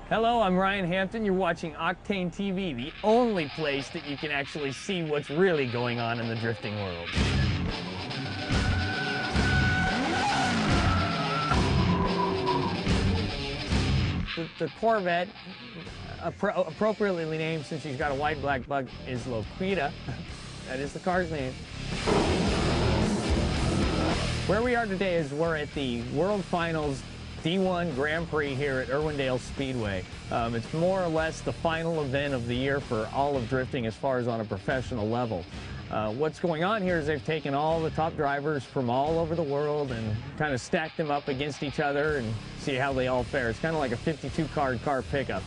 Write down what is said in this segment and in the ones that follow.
Hello, I'm Ryan Hampton. You're watching Octane TV, the only place that you can actually see what's really going on in the drifting world. The Corvette, appropriately named since she's got a wide black bug, is Loquita. That is the car's name. Where we are today is we're at the World Finals D1 Grand Prix here at Irwindale Speedway. It's more or less the final event of the year for all of drifting as far as on a professional level. What's going on here is they've taken all the top drivers from all over the world and kind of stacked them up against each other and see how they all fare. It's kind of like a 52-car pickup.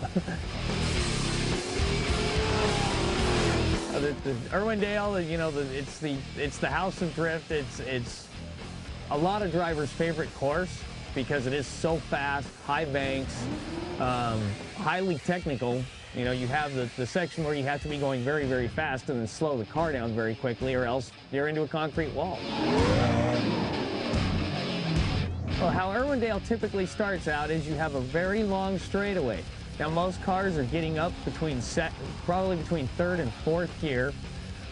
The Irwindale, you know, it's the house of drift. It's a lot of drivers' favorite course, because it is so fast, high banks, highly technical. You know, you have the section where you have to be going very, very fast and then slow the car down very quickly, or else you're into a concrete wall. Well, how Irwindale typically starts out is you have a very long straightaway. Now, most cars are getting up probably between third and fourth gear,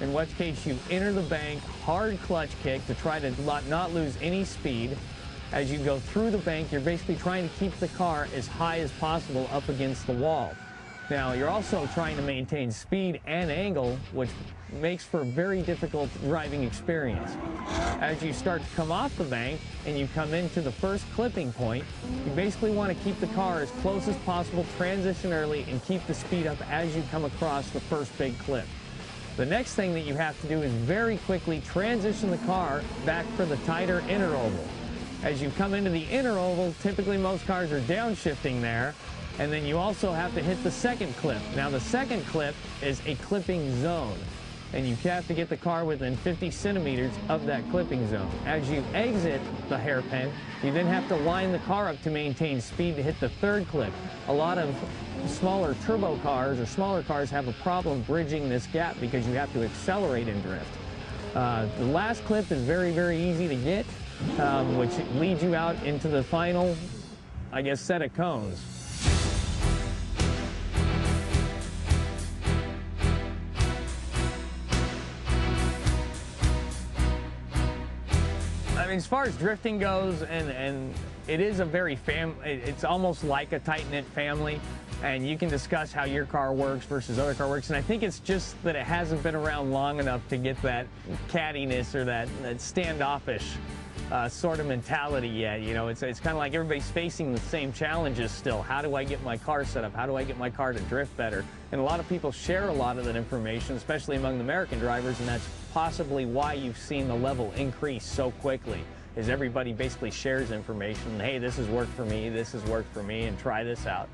in which case you enter the bank, hard clutch kick to try to not lose any speed. As you go through the bank, you're basically trying to keep the car as high as possible up against the wall. Now, you're also trying to maintain speed and angle, which makes for a very difficult driving experience. As you start to come off the bank and you come into the first clipping point, you basically want to keep the car as close as possible, transition early, and keep the speed up as you come across the first big clip. The next thing that you have to do is very quickly transition the car back for the tighter inner oval. As you come into the inner oval, typically most cars are downshifting there, and then you also have to hit the second clip. Now, the second clip is a clipping zone, and you have to get the car within 50 centimeters of that clipping zone. As you exit the hairpin, you then have to line the car up to maintain speed to hit the third clip. A lot of smaller turbo cars or smaller cars have a problem bridging this gap because you have to accelerate in drift. The last clip is very, very easy to get, which leads you out into the final, I guess, set of cones. I mean, as far as drifting goes, and it is a very it's almost like a tight-knit family, and you can discuss how your car works versus other car works, and I think it's just that it hasn't been around long enough to get that cattiness or that standoffish sort of mentality yet. You know, it's kind of like everybody's facing the same challenges still. How do I get my car set up? How do I get my car to drift better? And a lot of people share a lot of that information, especially among the American drivers, and that's possibly why you've seen the level increase so quickly, is everybody basically shares information. Hey, this has worked for me, and try this out.